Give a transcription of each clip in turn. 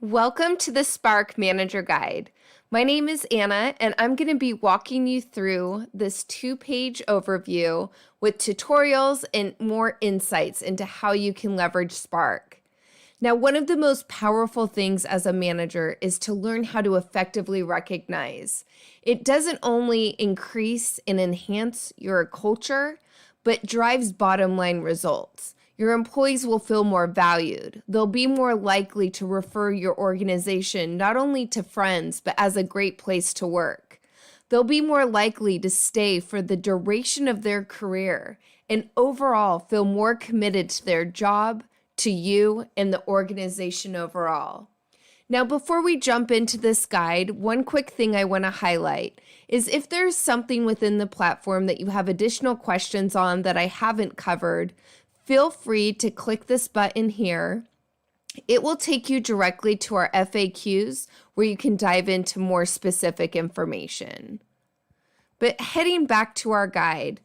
Welcome to the Sparck Manager Guide. My name is Anna, and I'm going to be walking you through this 2-page overview with tutorials and more insights into how you can leverage Spark. Now, one of the most powerful things as a manager is to learn how to effectively recognize. It doesn't only increase and enhance your culture, but drives bottom line results. Your employees will feel more valued. They'll be more likely to refer your organization not only to friends, but as a great place to work. They'll be more likely to stay for the duration of their career and overall feel more committed to their job, to you, and the organization overall. Now, before we jump into this guide, one quick thing I want to highlight is if there's something within the platform that you have additional questions on that I haven't covered, feel free to click this button here. It will take you directly to our FAQs where you can dive into more specific information. But heading back to our guide,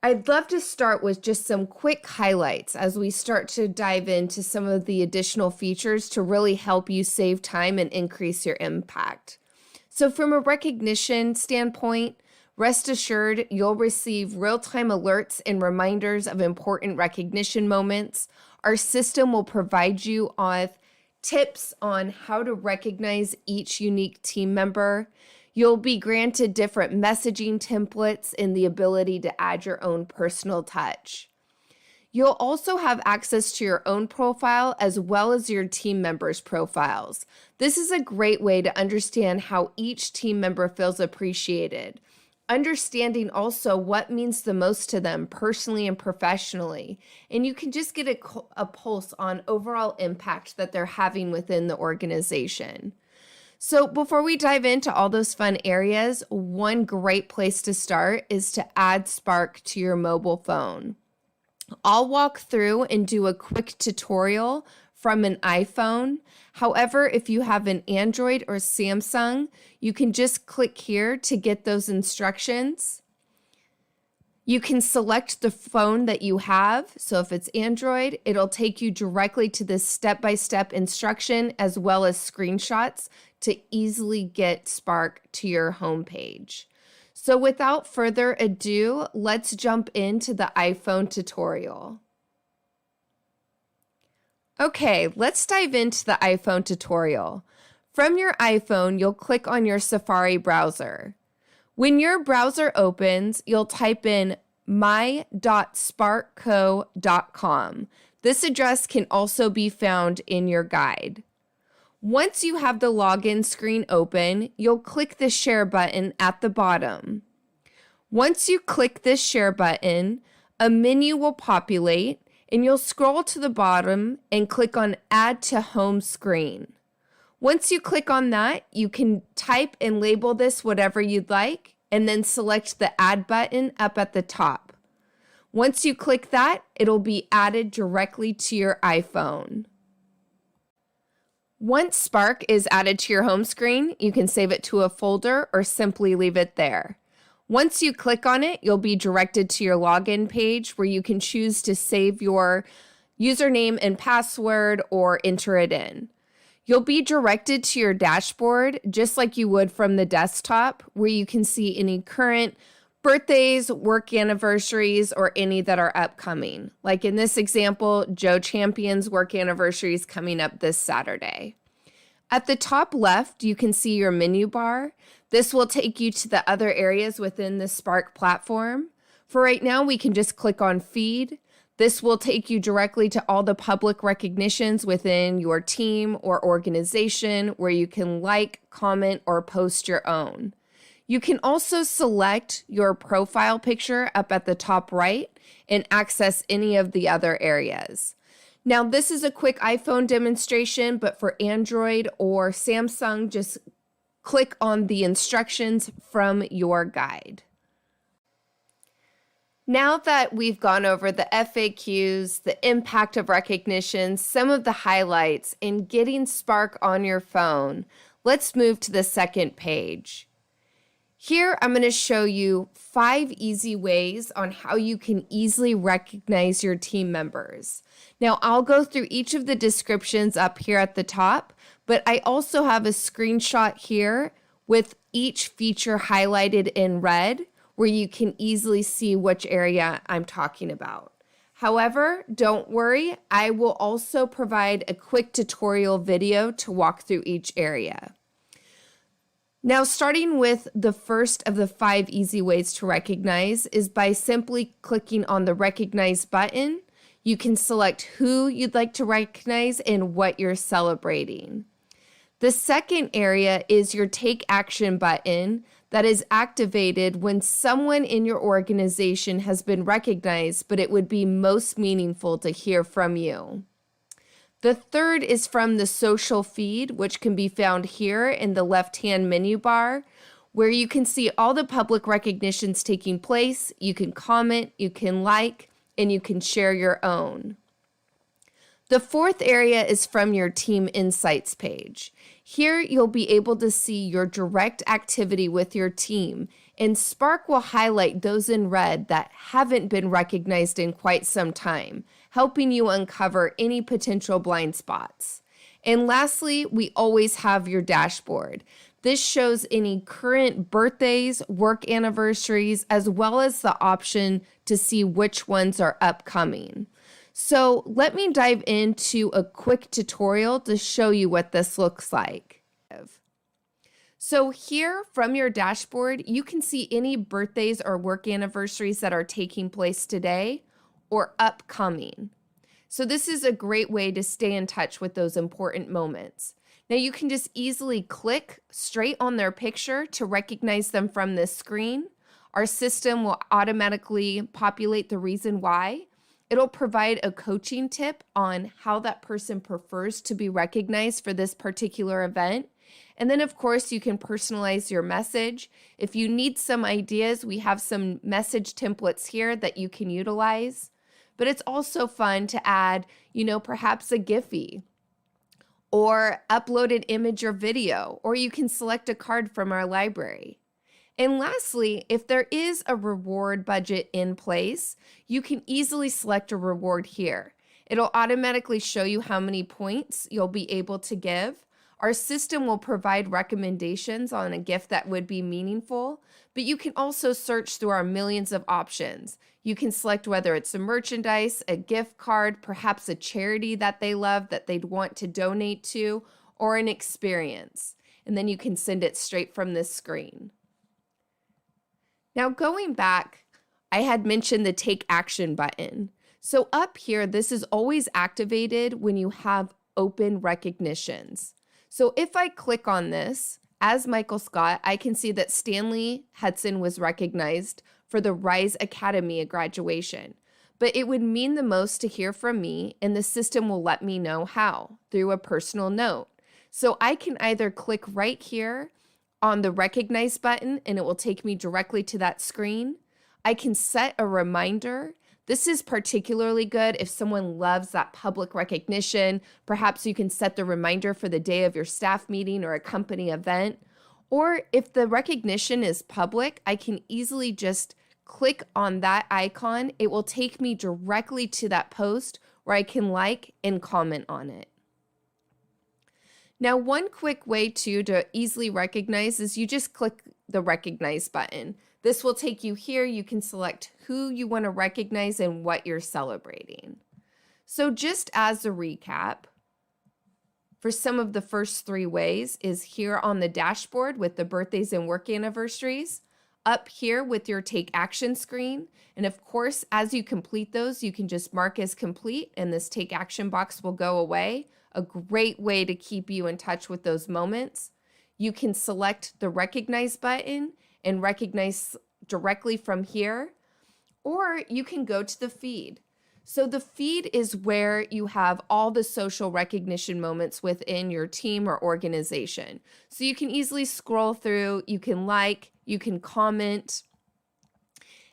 I'd love to start with just some quick highlights as we start to dive into some of the additional features to really help you save time and increase your impact. So from a recognition standpoint, rest assured, you'll receive real-time alerts and reminders of important recognition moments. Our system will provide you with tips on how to recognize each unique team member. You'll be granted different messaging templates and the ability to add your own personal touch. You'll also have access to your own profile as well as your team members' profiles. This is a great way to understand how each team member feels appreciated. Understanding also what means the most to them personally and professionally. And you can just get a pulse on overall impact that they're having within the organization. So before we dive into all those fun areas, one great place to start is to add Spark to your mobile phone. I'll walk through and do a quick tutorial from an iPhone. However, if you have an Android or Samsung, you can just click here to get those instructions. You can select the phone that you have. So if it's Android, it'll take you directly to this step-by-step instruction as well as screenshots to easily get Spark to your homepage. So without further ado, let's jump into the iPhone tutorial. Okay, let's dive into the iPhone tutorial. From your iPhone, you'll click on your Safari browser. When your browser opens, you'll type in my.sparkco.com. This address can also be found in your guide. Once you have the login screen open, you'll click the share button at the bottom. Once you click this share button, a menu will populate, and you'll scroll to the bottom and click on Add to Home Screen. Once you click on that, you can type and label this whatever you'd like, and then select the Add button up at the top. Once you click that, it'll be added directly to your iPhone. Once Spark is added to your home screen, you can save it to a folder or simply leave it there. Once you click on it, you'll be directed to your login page where you can choose to save your username and password or enter it in. You'll be directed to your dashboard just like you would from the desktop where you can see any current birthdays, work anniversaries, or any that are upcoming. Like in this example, Joe Champion's work anniversary is coming up this Saturday. At the top left, you can see your menu bar. This will take you to the other areas within the Spark platform. For right now, we can just click on Feed. This will take you directly to all the public recognitions within your team or organization where you can like, comment, or post your own. You can also select your profile picture up at the top right and access any of the other areas. Now, this is a quick iPhone demonstration, but for Android or Samsung, just click on the instructions from your guide. Now that we've gone over the FAQs, the impact of recognition, some of the highlights in getting Spark on your phone, let's move to the second page. Here, I'm going to show you 5 easy ways on how you can easily recognize your team members. Now, I'll go through each of the descriptions up here at the top, but I also have a screenshot here with each feature highlighted in red where you can easily see which area I'm talking about. However, don't worry, I will also provide a quick tutorial video to walk through each area. Now, starting with the first of the 5 easy ways to recognize is by simply clicking on the Recognize button. You can select who you'd like to recognize and what you're celebrating. The second area is your Take Action button that is activated when someone in your organization has been recognized, but it would be most meaningful to hear from you. The third is from the social feed, which can be found here in the left-hand menu bar, where you can see all the public recognitions taking place. You can comment, you can like, and you can share your own. The fourth area is from your Team Insights page. Here, you'll be able to see your direct activity with your team, and Spark will highlight those in red that haven't been recognized in quite some time, helping you uncover any potential blind spots. And lastly, we always have your dashboard. This shows any current birthdays, work anniversaries, as well as the option to see which ones are upcoming. So let me dive into a quick tutorial to show you what this looks like. So here from your dashboard, you can see any birthdays or work anniversaries that are taking place today or upcoming. So this is a great way to stay in touch with those important moments. Now you can just easily click straight on their picture to recognize them from this screen. Our system will automatically populate the reason why. It'll provide a coaching tip on how that person prefers to be recognized for this particular event. And then, of course, you can personalize your message. If you need some ideas, we have some message templates here that you can utilize. But it's also fun to add, perhaps a Giphy or upload an image or video, or you can select a card from our library. And lastly, if there is a reward budget in place, you can easily select a reward here. It'll automatically show you how many points you'll be able to give. Our system will provide recommendations on a gift that would be meaningful, but you can also search through our millions of options. You can select whether it's a merchandise, a gift card, perhaps a charity that they love that they'd want to donate to, or an experience. And then you can send it straight from this screen. Now going back, I had mentioned the Take Action button. So up here, this is always activated when you have open recognitions. So if I click on this, as Michael Scott, I can see that Stanley Hudson was recognized for the Rise Academy graduation. But it would mean the most to hear from me, and the system will let me know how, through a personal note. So I can either click right here on the Recognize button, and it will take me directly to that screen. I can set a reminder. This is particularly good if someone loves that public recognition. Perhaps you can set the reminder for the day of your staff meeting or a company event. Or if the recognition is public, I can easily just click on that icon. It will take me directly to that post where I can like and comment on it. Now, one quick way to easily recognize is you just click the Recognize button. This will take you here. You can select who you want to recognize and what you're celebrating. So just as a recap, for some of the first 3 ways is here on the dashboard with the birthdays and work anniversaries, up here with your Take Action screen. And of course, as you complete those, you can just mark as complete and this Take Action box will go away. A great way to keep you in touch with those moments. You can select the Recognize button and recognize directly from here, or you can go to the feed. So the feed is where you have all the social recognition moments within your team or organization. So you can easily scroll through, you can like, you can comment,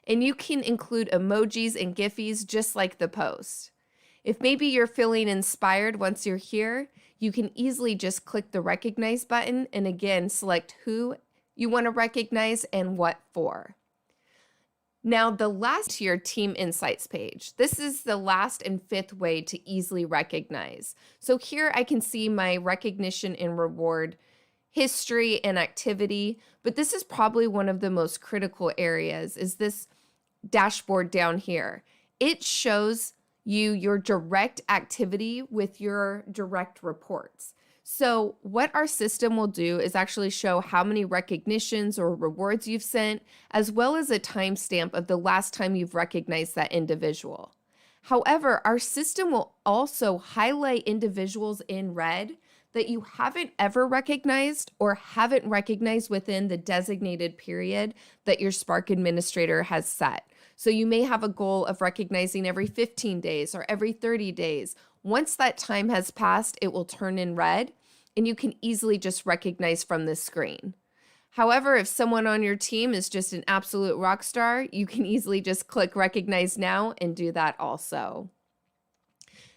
and you can include emojis and Giphies just like the post. If maybe you're feeling inspired once you're here, you can easily just click the Recognize button and again select who you want to recognize and what for. Now, the last to your team insights page. This is the last and fifth way to easily recognize. So here I can see my recognition and reward history and activity, but this is probably one of the most critical areas is this dashboard down here. It shows you your direct activity with your direct reports. So what our system will do is actually show how many recognitions or rewards you've sent, as well as a timestamp of the last time you've recognized that individual. However, our system will also highlight individuals in red that you haven't ever recognized or haven't recognized within the designated period that your Spark administrator has set. So you may have a goal of recognizing every 15 days or every 30 days. Once that time has passed, it will turn in red, and you can easily just recognize from this screen. However, if someone on your team is just an absolute rock star, you can easily just click Recognize Now and do that also.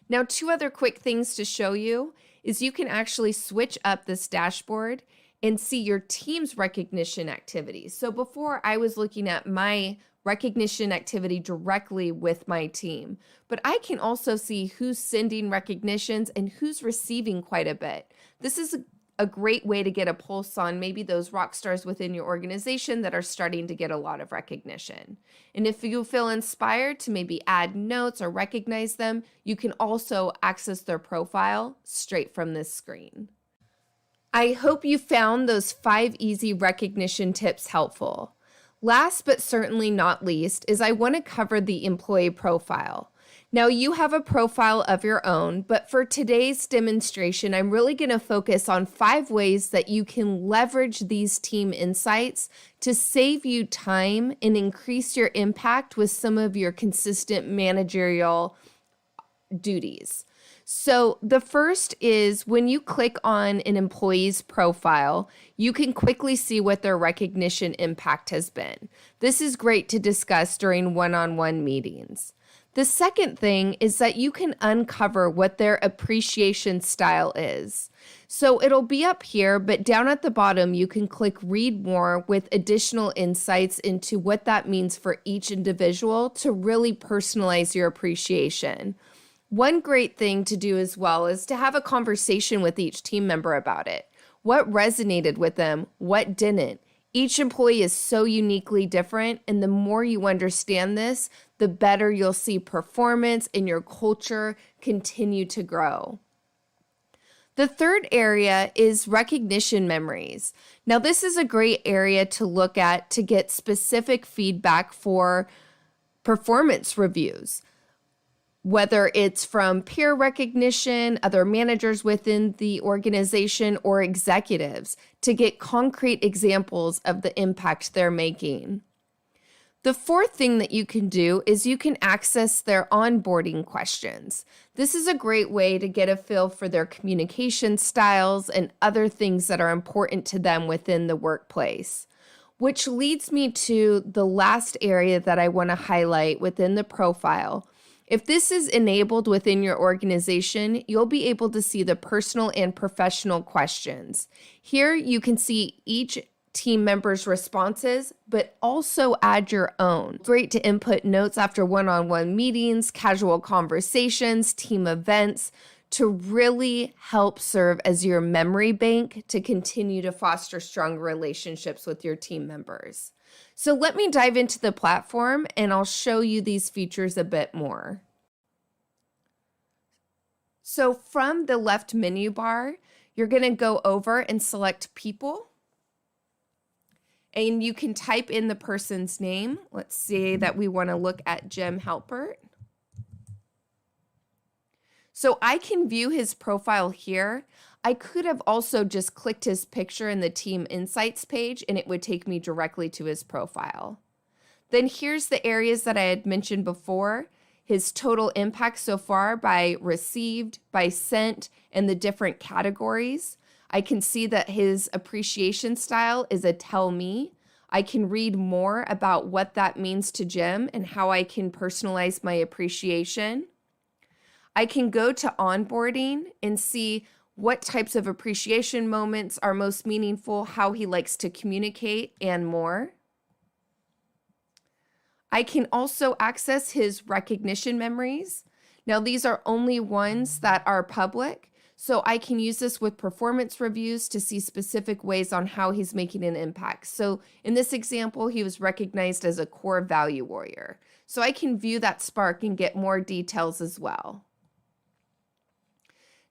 Now, two other quick things to show you is you can actually switch up this dashboard and see your team's recognition activities. So before I was looking at my recognition activity directly with my team, but I can also see who's sending recognitions and who's receiving quite a bit. This is a great way to get a pulse on maybe those rock stars within your organization that are starting to get a lot of recognition. And if you feel inspired to maybe add notes or recognize them, you can also access their profile straight from this screen. I hope you found those 5 easy recognition tips helpful. Last but certainly not least is I want to cover the employee profile. Now you have a profile of your own, but for today's demonstration, I'm really going to focus on 5 ways that you can leverage these team insights to save you time and increase your impact with some of your consistent managerial duties. So the first is when you click on an employee's profile, you can quickly see what their recognition impact has been. This is great to discuss during one-on-one meetings. The second thing is that you can uncover what their appreciation style is. So it'll be up here, but down at the bottom, you can click Read More with additional insights into what that means for each individual to really personalize your appreciation. One great thing to do as well is to have a conversation with each team member about it. What resonated with them? What didn't? Each employee is so uniquely different, and the more you understand this, the better you'll see performance and your culture continue to grow. The third area is recognition memories. Now, this is a great area to look at to get specific feedback for performance reviews, whether it's from peer recognition, other managers within the organization, or executives, to get concrete examples of the impact they're making. The fourth thing that you can do is you can access their onboarding questions. This is a great way to get a feel for their communication styles and other things that are important to them within the workplace. Which leads me to the last area that I want to highlight within the profile. If this is enabled within your organization, you'll be able to see the personal and professional questions. Here you can see each team member's responses, but also add your own. Great to input notes after one-on-one meetings, casual conversations, team events, to really help serve as your memory bank to continue to foster strong relationships with your team members. So let me dive into the platform and I'll show you these features a bit more. So from the left menu bar, you're going to go over and select People. And you can type in the person's name. Let's say that we want to look at Jim Halpert. So I can view his profile here. I could have also just clicked his picture in the Team Insights page and it would take me directly to his profile. Then here's the areas that I had mentioned before. His total impact so far by received, by sent, and the different categories. I can see that his appreciation style is a tell me. I can read more about what that means to Jim and how I can personalize my appreciation. I can go to onboarding and see what types of appreciation moments are most meaningful, how he likes to communicate, and more. I can also access his recognition memories. Now, these are only ones that are public, so I can use this with performance reviews to see specific ways on how he's making an impact. So in this example, he was recognized as a core value warrior. So I can view that Spark and get more details as well.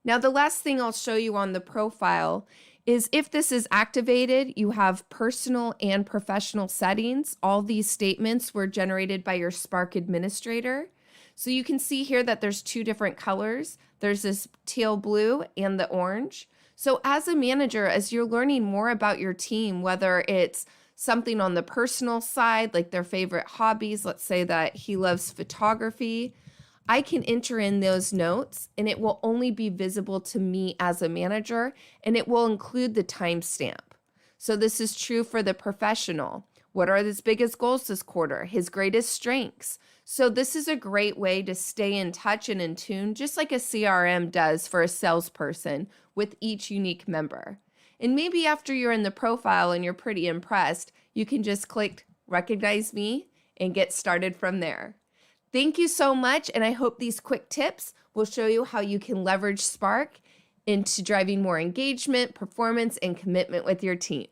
Now, the last thing I'll show you on the profile is if this is activated, you have personal and professional settings. All these statements were generated by your Spark administrator. So you can see here that there's two different colors. There's this teal blue and the orange. So as a manager, as you're learning more about your team, whether it's something on the personal side, like their favorite hobbies, let's say that he loves photography, I can enter in those notes and it will only be visible to me as a manager, and it will include the timestamp. So this is true for the professional. What are his biggest goals this quarter? His greatest strengths. So this is a great way to stay in touch and in tune, just like a CRM does for a salesperson with each unique member. And maybe after you're in the profile and you're pretty impressed, you can just click recognize me and get started from there. Thank you so much, and I hope these quick tips will show you how you can leverage Spark into driving more engagement, performance, and commitment with your team.